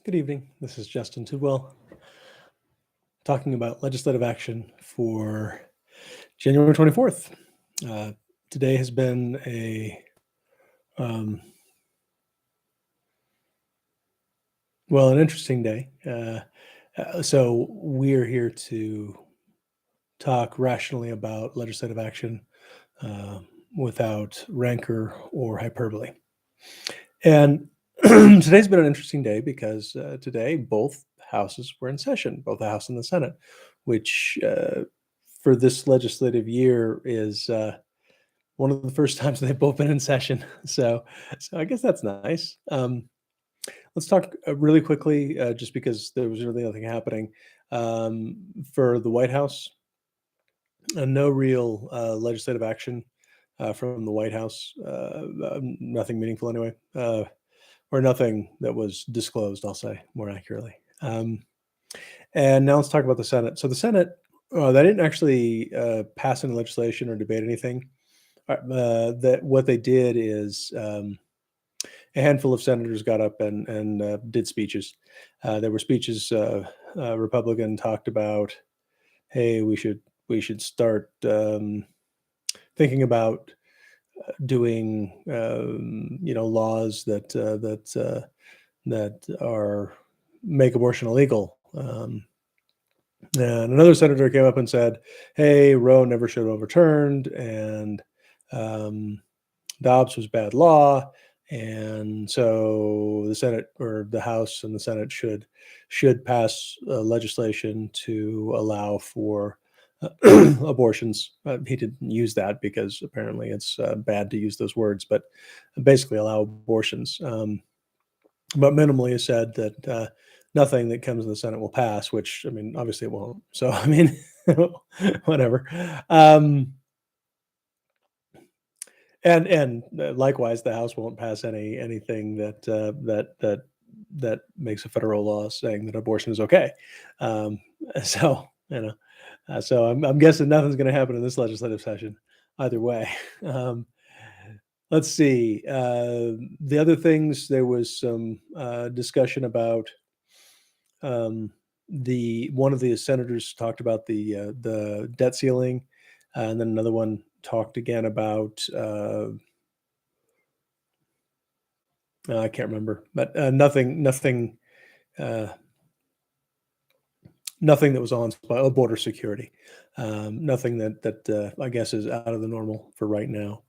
Good evening. This is Justin Tidwell talking about legislative action for January 24th. Uh, Today has been um, an interesting day. So we're here to talk rationally about legislative action uh, without rancor or hyperbole. And today's been an interesting day because today both houses were in session, both the House and the Senate, which for this legislative year is one of the first times they've both been in session. So I guess that's nice. Let's talk really quickly, just because there was really nothing happening for the White House. No real legislative action from the White House. Nothing meaningful anyway. Or nothing that was disclosed, I'll say more accurately. And now let's talk about the Senate. So the Senate, they didn't actually pass any legislation or debate anything. That what they did is a handful of senators got up and did speeches. There were speeches. Republican talked about, hey, we should start thinking about doing laws that are make abortion illegal. And another senator came up and said, "Hey, Roe never should have overturned, and um, Dobbs was bad law, and so the Senate or the House and the Senate should pass legislation to allow for abortions." He didn't use that because apparently it's bad to use those words, but basically allow abortions. But minimally has said that nothing that comes in the Senate will pass, which I mean, obviously it won't. So I mean, whatever. And likewise, the House won't pass anything that makes a federal law saying that abortion is okay. Um, so so I'm guessing nothing's going to happen in this legislative session, either way. Um, let's see. The other things, there was some discussion about the one of the senators talked about the debt ceiling, and then another one talked again about I can't remember, but uh, nothing that was on border security. Nothing that I guess is out of the normal for right now.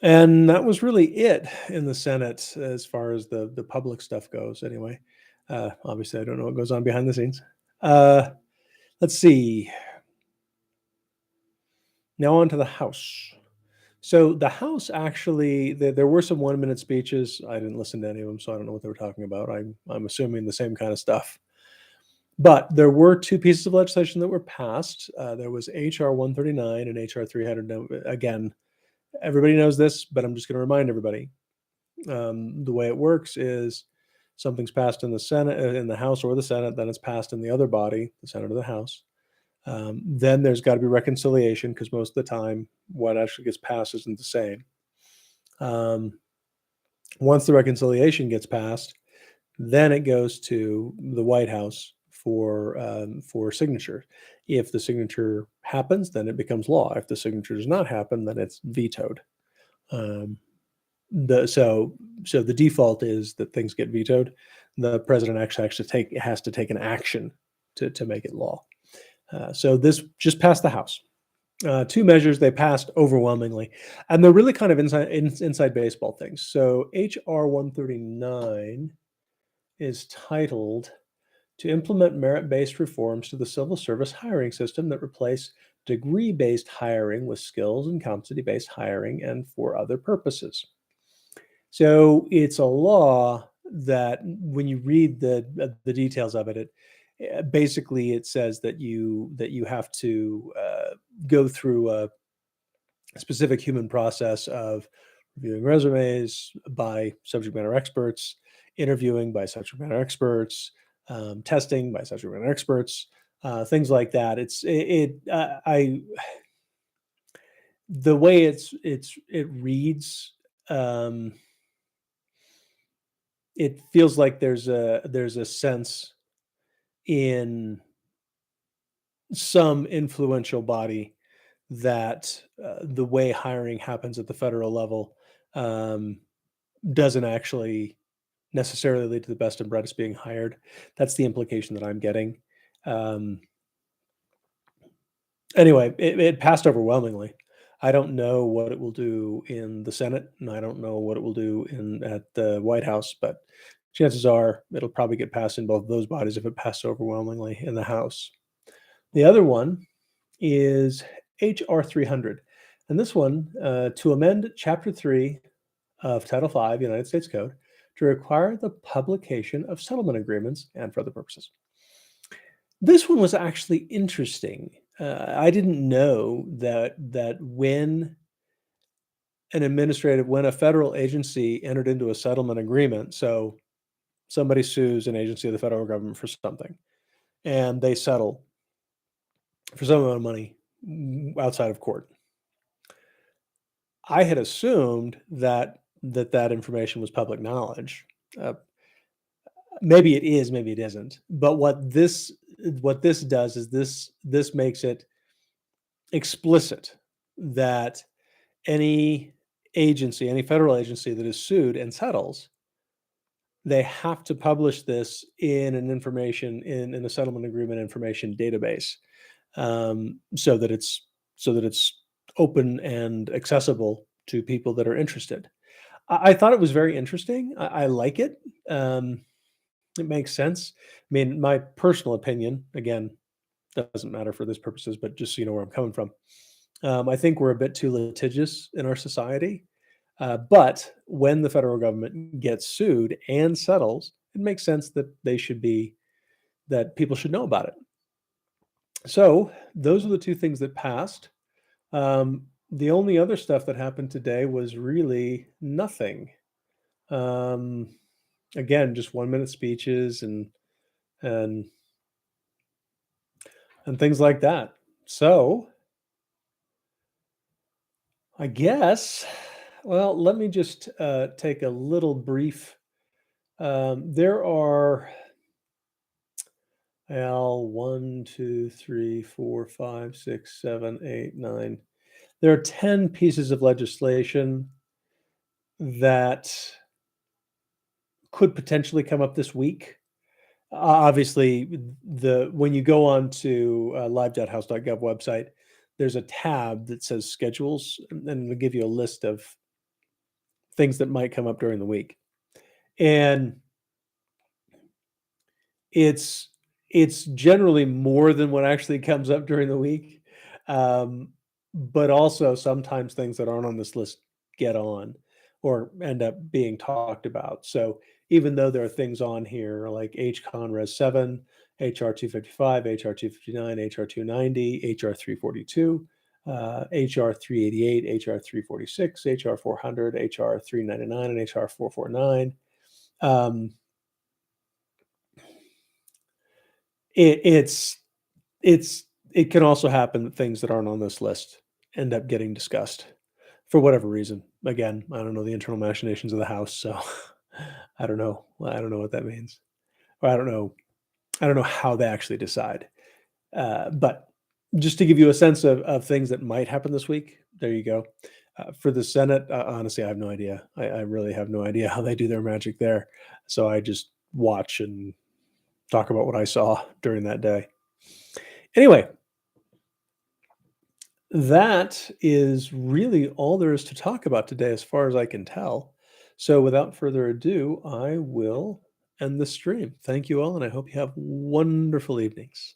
And that was really it in the Senate as far as the public stuff goes. Anyway, obviously I don't know what goes on behind the scenes. Uh, let's see. Now on to the House. So the House actually, there were some 1 minute speeches. I didn't listen to any of them, so I don't know what they were talking about. I'm assuming the same kind of stuff. But there were two pieces of legislation that were passed. There was HR 139 and HR 300. Now, again, everybody knows this, but I'm just going to remind everybody. The way it works is something's passed in the Senate, in the House or the Senate, then it's passed in the other body, the Senate or the House. Then there's got to be reconciliation because most of the time what actually gets passed isn't the same. Once the reconciliation gets passed, then it goes to the White House for signature. If the signature happens, then it becomes law. If the signature does not happen, then it's vetoed. Um, so the default is that things get vetoed. The president actually has to take an action to make it law. So this just passed the House. Two measures they passed overwhelmingly, and they're really kind of inside baseball things. So HR 139 is titled "To implement merit-based reforms to the civil service hiring system that replace degree-based hiring with skills and competency-based hiring and for other purposes." So it's a law that when you read the details of it, basically it says that you have to go through a specific human process of reviewing resumes by subject matter experts, interviewing by subject matter experts, testing by subject matter experts, things like that. The way it reads. it feels like there's a sense in some influential body that the way hiring happens at the federal level um, doesn't actually necessarily lead to the best and brightest being hired. That's the implication that I'm getting. Um, Anyway, it passed overwhelmingly. I don't know what it will do in the Senate, and I don't know what it will do in at the White House, but chances are it'll probably get passed in both of those bodies if it passed overwhelmingly in the House. The other one is HR 300, and this one to amend Chapter 3 of Title 5 United States Code to require the publication of settlement agreements and for other purposes. This one was actually interesting. I didn't know that when a federal agency entered into a settlement agreement, so somebody sues an agency of the federal government for something, and they settle for some amount of money outside of court. I had assumed that information was public knowledge. Uh, Maybe it is, maybe it isn't. But what this does is this makes it explicit that any agency, any federal agency that is sued and settles, they have to publish this in in a settlement agreement information database, so that it's open and accessible to people that are interested. I thought it was very interesting. I like it. It makes sense. I mean, my personal opinion, again, doesn't matter for this purposes, but just so you know where I'm coming from. I think we're a bit too litigious in our society. But when the federal government gets sued and settles, it makes sense that people should know about it. So those are the two things that passed. The only other stuff that happened today was really nothing. Um, Again, just 1 minute speeches and and things like that. So I guess, well, let me just take a little brief. There are, well, 1, 2, 3, 4, 5, 6, 7, 8, 9. There are 10 pieces of legislation that could potentially come up this week. Obviously, the when you go on to live.house.gov website, there's a tab that says schedules, and it'll give you a list of things that might come up during the week. And it's it's generally more than what actually comes up during the week, but also sometimes things that aren't on this list get on or end up being talked about. So even though there are things on here like HCon Res 7, HR 255, HR 259, HR 290, HR 342, HR 388, HR 346, HR 400, HR 399, and HR 449. Um, it, it's It's it can also happen that things that aren't on this list end up getting discussed for whatever reason. Again, I don't know the internal machinations of the House, so I don't know. I don't know what that means. Or I don't know how they actually decide. But just to give you a sense of things that might happen this week, there you go. For the Senate, honestly, I have no idea. I really have no idea how they do their magic there. So I just watch and talk about what I saw during that day. Anyway, that is really all there is to talk about today, as far as I can tell. So, without further ado, I will end the stream. Thank you all, and I hope you have wonderful evenings.